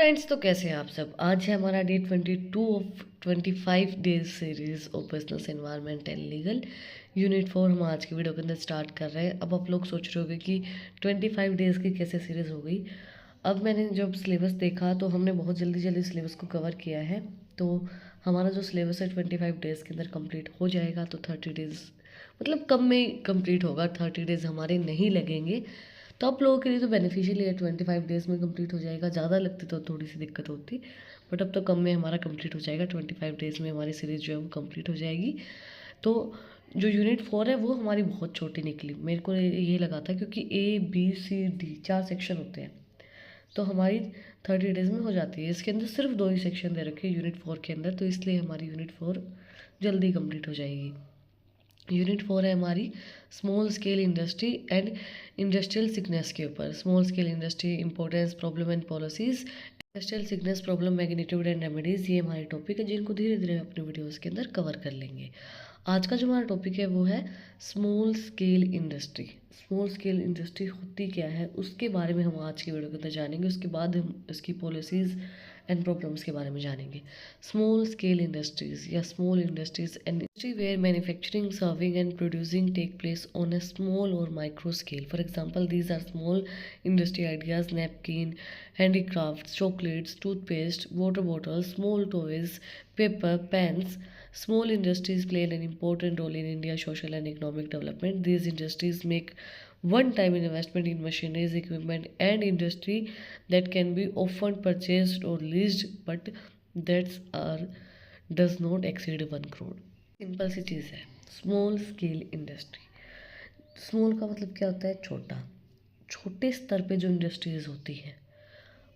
Friends, तो कैसे हैं आप सब। आज है हमारा day 22 of 25 days series of business environment and legal unit 4 हम आज की वीडियो के अंदर स्टार्ट कर रहे हैं। अब आप लोग सोच रहे होंगे कि 25 डेज़ की कैसे सीरीज़ हो गई। अब मैंने जब सिलेबस देखा तो हमने बहुत जल्दी जल्दी सिलेबस को कवर किया है। तो हमारा जो सिलेबस है 25 डेज़ के अंदर कंप्लीट हो जाएगा। तो 30 डेज़ मतलब कम में कंप्लीट होगा, 30 डेज़ हमारे नहीं लगेंगे। तो आप लोगों के लिए तो बेनिफिशियल है, 25 डेज़ में कंप्लीट हो जाएगा। ज़्यादा लगती तो थोड़ी सी दिक्कत होती, बट अब तो कम में हमारा कंप्लीट हो जाएगा। 25 डेज़ में हमारी सीरीज़ जो है वो कंप्लीट हो जाएगी। तो जो यूनिट 4 है वो हमारी बहुत छोटी निकली। मेरे को ये लगा था क्योंकि A B C D 4 section होते हैं, तो हमारी 30 डेज़ में हो जाती है। इसके अंदर सिर्फ 2 ही सेक्शन दे रखे हैं यूनिट 4 के अंदर, तो इसलिए हमारी यूनिट 4 जल्दी कंप्लीट हो जाएगी। यूनिट 4 है हमारी small scale industry and industrial sickness के ऊपर। Small scale industry importance, problem and policies, industrial sickness, problem, magnitude and remedies, ये हमारे टॉपिक है जिनको धीरे धीरे अपने वीडियोस के अंदर कवर कर लेंगे। आज का जो हमारा टॉपिक है वो है small scale industry. Small scale industry होती क्या है उसके बारे में हम आज की वीडियो के अंदर जानेंगे। उसके बाद हम इसकी पॉलिसीज़ एंड प्रॉब्लम्स के बारे में जानेंगे। स्मॉल स्केल इंडस्ट्रीज या small industries and industry where manufacturing, serving and producing take place on a small और micro scale. For example, these are small industry ideas: napkin, handicrafts, chocolates, toothpaste, water bottles, small toys, paper, pens. Small industries play an important role in India's social and economic development. These industries make one-time investment in machineries, equipment, and industry that can be often purchased or leased, but that are does not exceed 1 crore. Simple सी चीज़ है small scale industry. Small का मतलब क्या होता है? छोटा। छोटे स्तर पे जो इंडस्ट्रीज होती हैं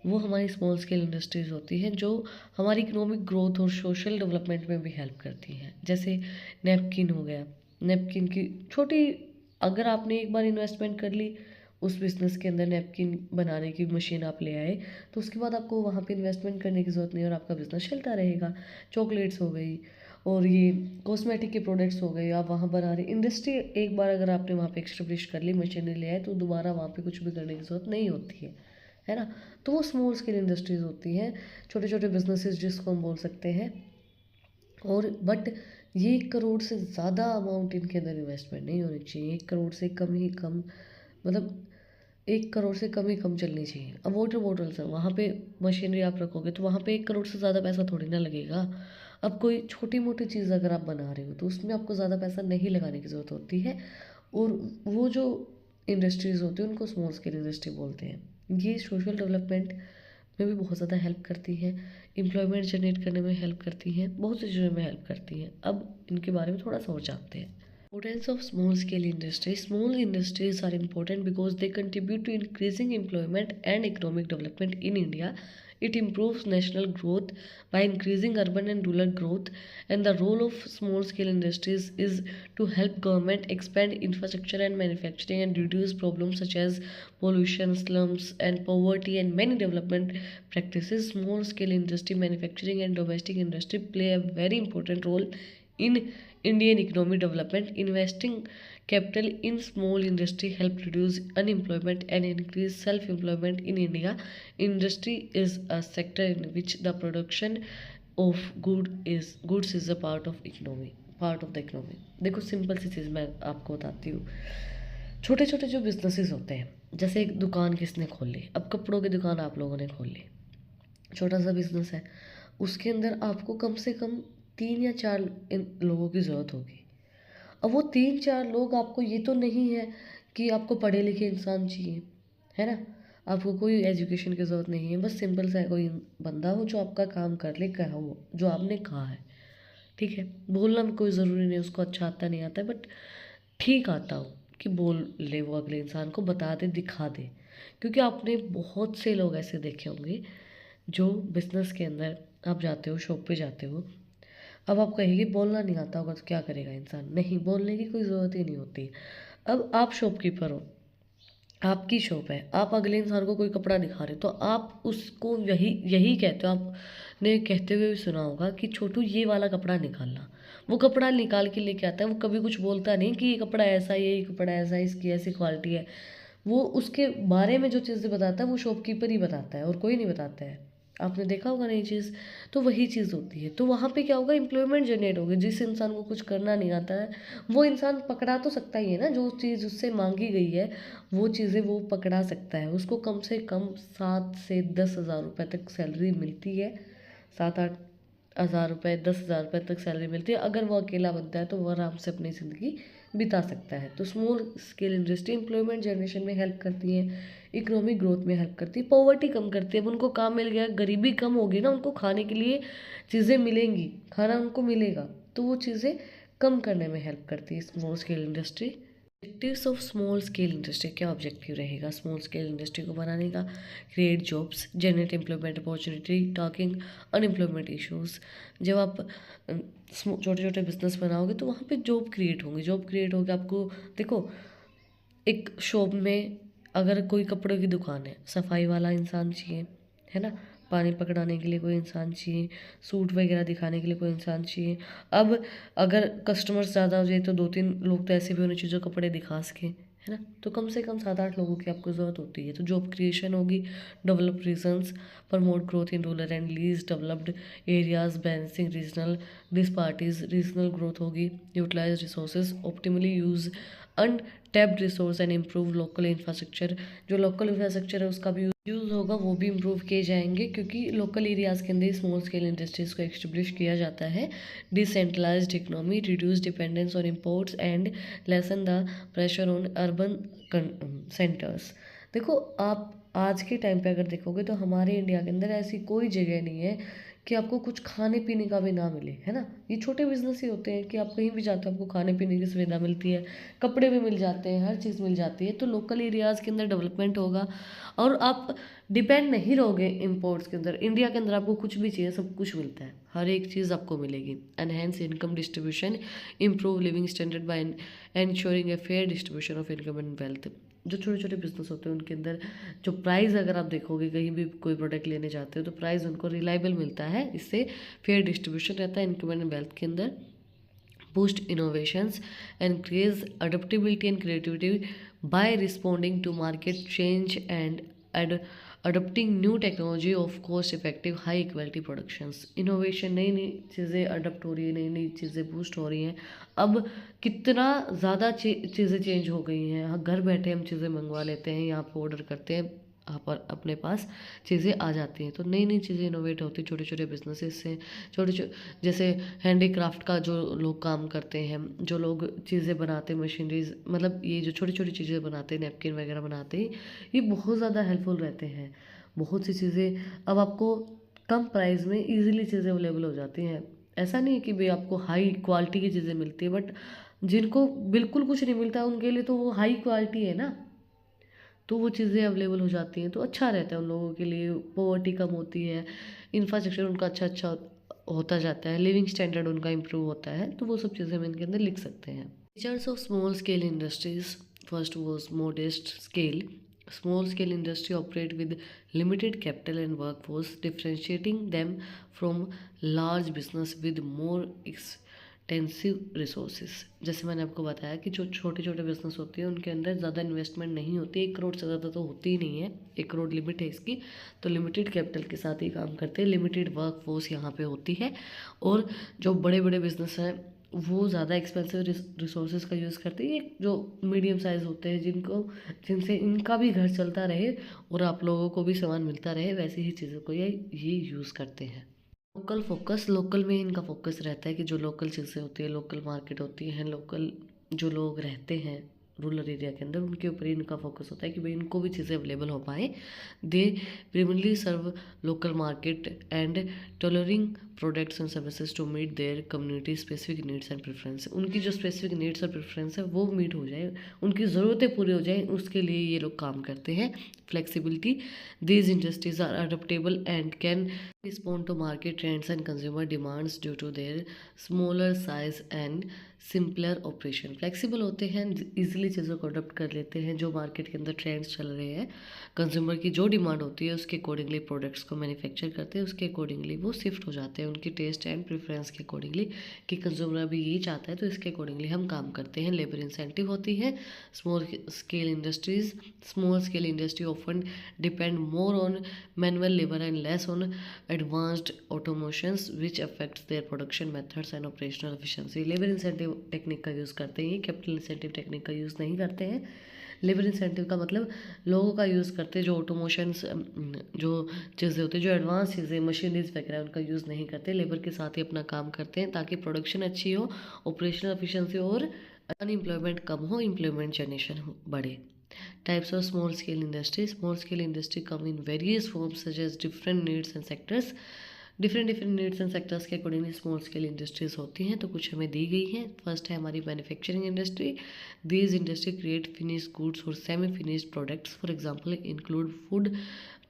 वो हमारी स्मॉल स्केल इंडस्ट्रीज़ होती हैं, जो हमारी इकोनॉमिक ग्रोथ और सोशल डेवलपमेंट में भी हेल्प करती हैं। जैसे नैपकिन हो गया। नैपकिन की छोटी, अगर आपने एक बार इन्वेस्टमेंट कर ली उस बिज़नेस के अंदर, नैपकिन बनाने की मशीन आप ले आए, तो उसके बाद आपको वहाँ पे इन्वेस्टमेंट करने की ज़रूरत नहीं और आपका बिज़नेस चलता रहेगा। चॉकलेट्स हो गई और ये कॉस्मेटिक के प्रोडक्ट्स हो गए, आप वहाँ बना रहे। इंडस्ट्री एक बार अगर आपने वहाँ पे एक्स्टेब्लिश कर ली, मशीनरी ले आए, तो दोबारा वहाँ पे कुछ भी करने की ज़रूरत नहीं होती है ना। तो वो स्मॉल स्केल इंडस्ट्रीज़ होती हैं, छोटे छोटे बिजनेसेस जिसको हम बोल सकते हैं। और बट ये 1 करोड़ से ज़्यादा अमाउंट इनके अंदर इन्वेस्टमेंट नहीं होनी चाहिए। 1 करोड़ से कम ही कम, मतलब 1 करोड़ से कम ही कम चलनी चाहिए। अब वाटर बॉटल्स है, वहाँ पे मशीनरी आप रखोगे तो वहाँ पे 1 करोड़ से ज़्यादा पैसा थोड़ी ना लगेगा। अब कोई छोटी मोटी चीज़ अगर आप बना रहे हो तो उसमें आपको ज़्यादा पैसा नहीं लगाने की ज़रूरत होती है। और वो जो इंडस्ट्रीज़ होती हैं उनको स्मॉल स्केल इंडस्ट्री बोलते हैं। ये सोशल डेवलपमेंट में भी बहुत ज़्यादा हेल्प करती हैं, एम्प्लॉयमेंट जनरेट करने में हेल्प करती हैं, बहुत सी चीज़ों में हेल्प करती हैं। अब इनके बारे में थोड़ा सा और जानते हैं। Importance of small scale industry. Small industries are important because they contribute to increasing employment and economic development in India. It improves national growth by increasing urban and rural growth, and the role of small scale industries is to help government expand infrastructure and manufacturing and reduce problems such as pollution, slums and poverty and many development practices. Small scale industry, manufacturing and domestic industry play a very important role in Indian economic development. Investing capital in small industry help reduce unemployment and increase self-employment in India. Industry is a sector in which the production of goods is a part of the economy. देखो simple सी चीज़ मैं आपको बताती हूँ। छोटे छोटे जो businesses होते हैं, जैसे एक दुकान किसने खोल ली, अब कपड़ों की दुकान आप लोगों ने खोल ली, छोटा सा बिजनेस है, उसके अंदर आपको कम से कम 3 या 4 लोगों की ज़रूरत होगी। अब वो 3-4 लोग, आपको ये तो नहीं है कि आपको पढ़े लिखे इंसान चाहिए, है ना। आपको कोई एजुकेशन की ज़रूरत नहीं है, बस सिंपल सा कोई बंदा हो जो आपका काम कर ले, कहा हो जो आपने कहा है, ठीक है। बोलना में कोई ज़रूरी नहीं उसको अच्छा आता नहीं आता है, बट ठीक आता हो कि बोल ले, वो अगले इंसान को बता दे, दिखा दे। क्योंकि आपने बहुत से लोग ऐसे देखे होंगे जो बिज़नेस के अंदर, आप जाते हो शॉप पे जाते हो, अब आप कहेंगे बोलना नहीं आता होगा तो क्या करेगा इंसान, नहीं, बोलने की कोई ज़रूरत ही नहीं होती। अब आप शॉपकीपर हो, आपकी शॉप है, आप अगले इंसान को कोई कपड़ा दिखा रहे हो तो आप उसको यही यही कहते हो, आपने कहते हुए भी सुना होगा कि छोटू ये वाला कपड़ा निकालना। वो कपड़ा निकाल के लेके आता है, वो कभी कुछ बोलता नहीं कि ये कपड़ा ऐसा है, ये कपड़ा ऐसा है, इसकी ऐसी क्वालिटी है। वो उसके बारे में जो चीज़ें बताता है वो शॉपकीपर ही बताता है और कोई नहीं बताता है। आपने देखा होगा नई चीज़, तो वही चीज़ होती है। तो वहाँ पे क्या होगा, एम्प्लॉयमेंट जनरेट होगी। जिस इंसान को कुछ करना नहीं आता है, वो इंसान पकड़ा तो सकता ही है ना, जो चीज़ उससे मांगी गई है वो चीज़ें वो पकड़ा सकता है। उसको कम से कम 7 से 10 हज़ार रुपये तक सैलरी मिलती है। 7-8 हज़ार रुपये, 10 हज़ार रुपये तक सैलरी मिलती है। अगर वो अकेला बनता है तो वो आराम से अपनी ज़िंदगी बिता सकता है। तो small scale industry employment generation में हेल्प करती है, इकोनॉमिक ग्रोथ में हेल्प करती है, पॉवर्टी कम करती है। अब उनको काम मिल गया, गरीबी कम होगी ना, उनको खाने के लिए चीज़ें मिलेंगी, खाना उनको मिलेगा, तो वो चीज़ें कम करने में हेल्प करती है small scale industry. Objectives of small scale industry, क्या ऑब्जेक्टिव रहेगा स्मॉल स्केल इंडस्ट्री को बनाने का? Create jobs, generate employment opportunity, talking unemployment issues. जब आप छोटे छोटे बिजनेस बनाओगे तो वहाँ पे जॉब क्रिएट होंगी, जॉब क्रिएट होगी। आपको देखो, एक शॉप में अगर कोई कपड़ों की दुकान है, सफाई वाला इंसान चाहिए, है ना, पानी पकड़ाने के लिए कोई इंसान चाहिए, सूट वगैरह दिखाने के लिए कोई इंसान चाहिए। अब अगर कस्टमर्स ज़्यादा हो जाए तो 2-3 लोग तो ऐसे भी होने चाहिए जो कपड़े दिखा सकें, है ना। तो कम से कम 7-8 लोगों की आपको ज़रूरत होती है। तो जॉब क्रिएशन होगी, develop regions, promote growth in rural and least developed areas, balancing regional disparities, regional growth होगी, utilise resources, optimally use untapped resource and improve local infrastructure. जो लोकल इंफ्रास्ट्रक्चर है उसका भी यूज़ होगा, वो भी इम्प्रूव किए जाएंगे, क्योंकि लोकल एरियाज़ के अंदर स्मॉल स्केल इंडस्ट्रीज़ को एस्टेब्लिश किया जाता है। Decentralised economy, reduce dependence on imports and lessen the pressure on urban centres. देखो, आप आज के टाइम पे अगर देखोगे तो हमारे इंडिया के अंदर ऐसी कोई जगह नहीं है कि आपको कुछ खाने पीने का भी ना मिले, है ना। ये छोटे बिजनेस ही होते हैं कि आप कहीं भी जाते हो आपको खाने पीने की सुविधा मिलती है, कपड़े भी मिल जाते हैं, हर चीज़ मिल जाती है। तो लोकल एरियाज़ के अंदर डेवलपमेंट होगा और आप डिपेंड नहीं रहोगे इम्पोर्ट्स के अंदर। इंडिया के अंदर आपको कुछ भी चाहिए, सब कुछ मिलता है, हर एक चीज़ आपको मिलेगी। Enhance income distribution, improve living standard by ensuring a fair distribution of income and wealth. जो छोटे छोटे बिजनेस होते हैं उनके अंदर जो प्राइस, अगर आप देखोगे कहीं भी कोई प्रोडक्ट लेने जाते हो तो प्राइस उनको रिलायबल मिलता है, इससे फेयर डिस्ट्रीब्यूशन रहता है इनकम एंड वेल्थ के अंदर। boost innovations, increase adaptability and creativity by responding to market change and adopting new technology of cost effective high quality productions। innovation, नई नई चीज़ें अडप्ट हो रही है, नई नई चीज़ें बूस्ट हो रही हैं। अब कितना ज़्यादा चीज़ें चेंज हो गई हैं, हाँ, घर बैठे हम चीज़ें मंगवा लेते हैं, यहाँ पे ऑर्डर करते हैं, पर अपने पास चीज़ें आ जाती हैं। तो नई नई चीज़ें इनोवेट होती हैं छोटे छोटे बिजनेसेस से। छोटे जैसे हैंडीक्राफ्ट का जो लोग काम करते हैं, जो लोग चीज़ें बनाते हैं, मशीनरीज, मतलब ये जो छोटी छोटी चीज़ें बनाते हैं, नैपकिन वगैरह बनाते हैं, ये बहुत ज़्यादा हेल्पफुल रहते हैं। बहुत सी चीज़ें अब आपको कम प्राइस में ईजिली चीज़ें अवेलेबल हो जाती हैं। ऐसा नहीं है कि भाई आपको हाई क्वालिटी की चीज़ें मिलती है, बट जिनको बिल्कुल कुछ नहीं मिलता उनके लिए तो वो हाई क्वालिटी है ना, तो वो चीज़ें अवेलेबल हो जाती हैं, तो अच्छा रहता है उन लोगों के लिए। पॉवर्टी कम होती है, इंफ्रास्ट्रक्चर उनका अच्छा अच्छा होता जाता है, लिविंग स्टैंडर्ड उनका इम्प्रूव होता है। तो वो सब चीज़ें हम इनके अंदर लिख सकते हैं। Features of small scale industries, first was modest scale. Small scale industry operate with limited capital and workforce, differentiating them from large business with more extensive resources. जैसे मैंने आपको बताया कि जो छोटे छोटे बिजनेस होते हैं उनके अंदर ज़्यादा इन्वेस्टमेंट नहीं होती, 1 करोड़ से ज़्यादा तो होती ही नहीं है, 1 करोड़ लिमिट है इसकी। तो लिमिटेड कैपिटल के साथ ही काम करते हैं, लिमिटेड वर्क फोर्स यहाँ पे होती है। और जो बड़े बड़े बिजनेस हैं वो ज़्यादा एक्सपेंसिव रिसोर्सेज का यूज़ करते हैं। ये जो मीडियम साइज़ होते हैं जिनसे इनका भी घर चलता रहे और आप लोगों को भी सामान मिलता रहे, वैसी ही चीज़ों को ये यूज़ करते हैं। लोकल फोकस, लोकल में इनका फोकस रहता है कि जो लोकल चीज़ें होती है, लोकल मार्केट होती है, लोकल जो लोग रहते हैं रूरल एरिया के अंदर, उनके ऊपर ही इनका फोकस होता है कि भाई इनको भी चीज़ें अवेलेबल हो पाए। They primarily serve local market and tailoring products and services to meet their community specific needs and preference. उनकी जो स्पेसिफिक नीड्स और प्रेफरेंस है वो मीट हो जाए, उनकी ज़रूरतें पूरी हो जाए, उसके लिए ये लोग काम करते हैं। Flexibility, these industries are adoptable and can respond to market trends and consumer demands due to their smaller size and simpler operation. Flexible होते हैं, इजीली चीज़ों को अडॉप्ट कर लेते हैं, जो मार्केट के अंदर ट्रेंड्स चल रहे हैं, कंज्यूमर की जो डिमांड होती है उसके अकॉर्डिंगली प्रोडक्ट्स को मैन्युफैक्चर करते हैं, उसके अकॉर्डिंगली वो शिफ्ट हो जाते हैं उनकी टेस्ट एंड प्रेफरेंस के अकॉर्डिंगली कि कंज्यूमर भी यही चाहता है, तो इसके अकॉर्डिंगली हम काम करते हैं। लेबर इंसेंटिव होती है। Small scale industry often depend more on manual labour and less on advanced automations which affects their production methods and operational efficiency. Labour incentive technique का यूज़ करते हैं, कैपिटल इंसेंटिव टेक्निक का use नहीं करते हैं। Labour incentive का मतलब लोगों का यूज़ करते हैं, जो ऑटोमोशंस जो चीज़ें होती हैं, जो एडवांस चीज़ें मशीनरीज वगैरह उनका यूज़ नहीं करते, लेबर के साथ ही अपना काम करते हैं ताकि प्रोडक्शन अच्छी हो, ऑपरेशनल एफिशिएंसी और अनएम्प्लॉयमेंट कम हो, एम्प्लॉयमेंट जनरेशन बढ़े। Types of small scale industry. Small scale industry come in various forms such as different needs and sectors. Different needs and sectors के अकॉर्डिंगली स्मॉल स्केल इंडस्ट्रीज होती हैं, तो कुछ हमें दी गई हैं। फर्स्ट है हमारी manufacturing industry. These industry create finished goods और semi finished products. For example include food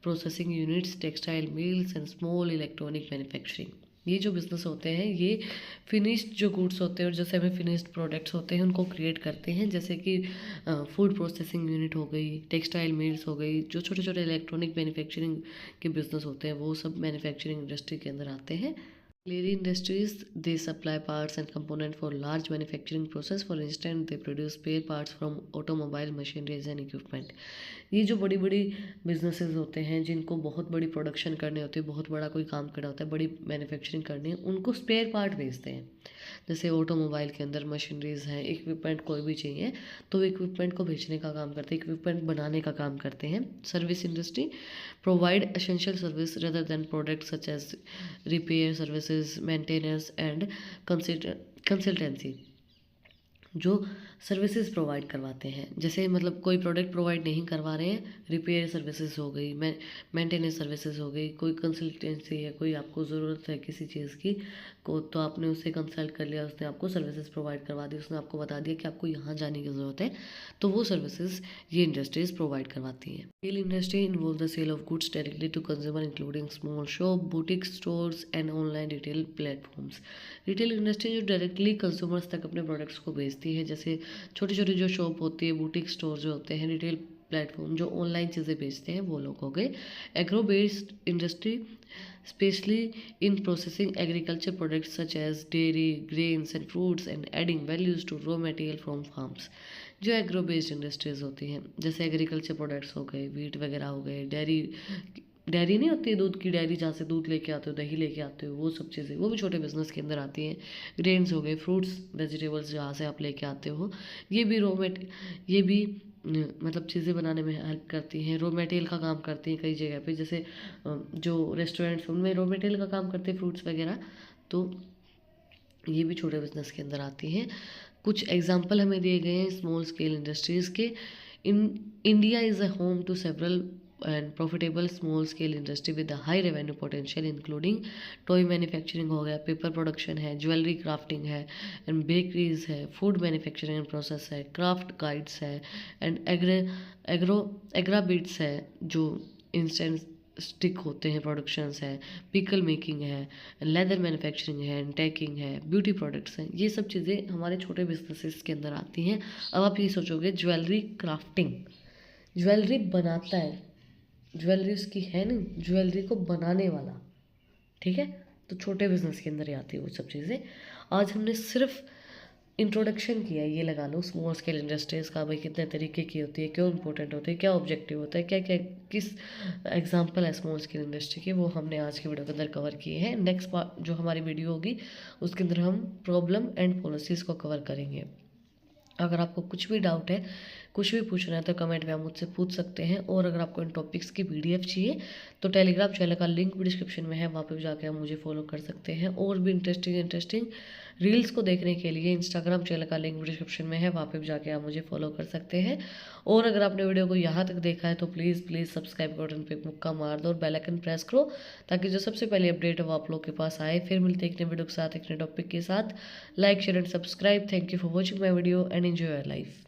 processing units, textile mills and small electronic manufacturing. ये जो बिज़नेस होते हैं ये फिनिश्ड जो गुड्स होते हैं और जो सेमी फिनिश्ड प्रोडक्ट्स होते हैं उनको क्रिएट करते हैं, जैसे कि फूड प्रोसेसिंग यूनिट हो गई, टेक्सटाइल मिल्स हो गई, जो छोटे छोटे इलेक्ट्रॉनिक मैन्युफैक्चरिंग के बिजनेस होते हैं वो सब मैन्युफैक्चरिंग इंडस्ट्री के अंदर आते हैं। Auxiliary industries, they supply parts and components for large manufacturing process. For instance, they produce spare parts from automobile machineries and equipment. ये जो बड़ी बड़ी बिजनेसेस होते हैं जिनको बहुत बड़ी प्रोडक्शन करनी होती है, बहुत बड़ा कोई काम करना होता है, बड़ी मैन्युफैक्चरिंग करनी है, उनको स्पेयर पार्ट बेचते हैं। जैसे ऑटोमोबाइल के अंदर मशीनरीज हैं, इक्विपमेंट कोई भी चाहिए तो इक्विपमेंट को बेचने का काम करते हैं, इक्विपमेंट बनाने का काम करते हैं। Service industry provide essential service rather than product such as repair services, maintenance and consultancy. जो सर्विसेज प्रोवाइड करवाते हैं, जैसे मतलब कोई प्रोडक्ट प्रोवाइड नहीं करवा रहे हैं, रिपेयर सर्विसेज हो गई, मेंटेनेंस सर्विसेज हो गई, कोई कंसल्टेंसी है, कोई आपको ज़रूरत है किसी चीज़ की को, तो आपने उससे कंसल्ट कर लिया, उसने आपको सर्विसेज प्रोवाइड करवा दी, उसने आपको बता दिया कि आपको यहाँ जाने की ज़रूरत है, तो वो सर्विसेज ये इंडस्ट्रीज प्रोवाइड करवाती हैं। Retail industry involve the sale of goods directly to consumer including small shop, boutique stores and online retail platforms. Retail industry जो डायरेक्टली कंज्यूमर्स तक अपने प्रोडक्ट्स को बेचती है, जैसे छोटी छोटी जो शॉप होती है, बुटीक स्टोर जो होते हैं, रिटेल प्लेटफॉर्म जो ऑनलाइन चीज़ें बेचते हैं, वो लोग हो गए। Agro based industry specially in processing agriculture products such as dairy, grains and fruits and adding values to raw material from farms. जो एग्रो बेस्ड इंडस्ट्रीज होती हैं, जैसे एग्रीकल्चर प्रोडक्ट्स हो गए, वीट वगैरह हो गए, डेयरी नहीं होती है, दूध की डेयरी जहाँ से दूध लेके आते हो, दही लेके आते हो, वो सब चीज़ें वो भी छोटे बिजनेस के अंदर आती हैं। ग्रेन्स हो गए, फ्रूट्स वेजिटेबल्स जहाँ से आप लेके आते हो, ये भी ये भी मतलब चीज़ें बनाने में हेल्प करती हैं, रॉ मटेरियल का काम करती हैं कई जगह पे, जैसे जो रेस्टोरेंट्स उनमें रॉ मटेरियल का काम करते हैं फ्रूट्स वगैरह, तो ये भी छोटे बिजनेस के अंदर आती हैं। कुछ एग्जांपल हमें दिए गए हैं स्मॉल स्केल इंडस्ट्रीज़ के। India is a home to several and profitable small scale industry with a high revenue potential including toy manufacturing हो गया, पेपर प्रोडक्शन है, ज्वेलरी क्राफ्टिंग है एंड बेकरीज है, फूड मैन्युफैक्चरिंग एंड प्रोसेस है, craft guides है and एग्रा beats है, जो instant stick होते हैं प्रोडक्शंस है, पिकल मेकिंग है, लेदर मैन्युफैक्चरिंग है, टैकिंग है, ब्यूटी प्रोडक्ट्स हैं। ये सब चीज़ें हमारे छोटे बिजनेसेस के अंदर आती हैं। अब आप ये सोचोगे ज्वेलरी क्राफ्टिंग, ज्वेलरी बनाता है, ज्वेलरी उसकी है नहीं, ज्वेलरी को बनाने वाला, ठीक है, तो छोटे बिजनेस के अंदर ही आती है वो सब चीज़ें। आज हमने सिर्फ इंट्रोडक्शन किया है, ये लगा लो स्मॉल स्केल इंडस्ट्रीज़ का, भाई कितने तरीके की होती है, क्यों इंपॉर्टेंट होती है, क्या ऑब्जेक्टिव होता है, क्या क्या किस एग्जांपल है स्मॉल स्केल इंडस्ट्री के, वो हमने आज के वीडियो के अंदर कवर किए हैं। नेक्स्ट पार्ट जो हमारी वीडियो होगी उसके अंदर हम प्रॉब्लम एंड पॉलिसीज़ को कवर करेंगे। अगर आपको कुछ भी डाउट है, कुछ भी पूछना है तो कमेंट में आप मुझसे पूछ सकते हैं। और अगर आपको इन टॉपिक्स की PDF चाहिए तो टेलीग्राम चैनल का लिंक भी डिस्क्रिप्शन में है, वहाँ पे जाके आप मुझे फॉलो कर सकते हैं। और भी इंटरेस्टिंग रील्स को देखने के लिए इंस्टाग्राम चैनल का लिंक भी डिस्क्रिप्शन में है, वहाँ पे जाके आप मुझे फॉलो कर सकते हैं। और अगर आपने वीडियो को यहाँ तक देखा है तो प्लीज़ सब्सक्राइब बटन पे मुक्का मार दो और बेल आइकन प्रेस करो, ताकि जो सबसे पहले अपडेट है वो आप लोग के पास आए। फिर मिलते हैं एक नए वीडियो के साथ, एक नए टॉपिक के साथ। Like share and subscribe. Thank you for watching my video and enjoy your life.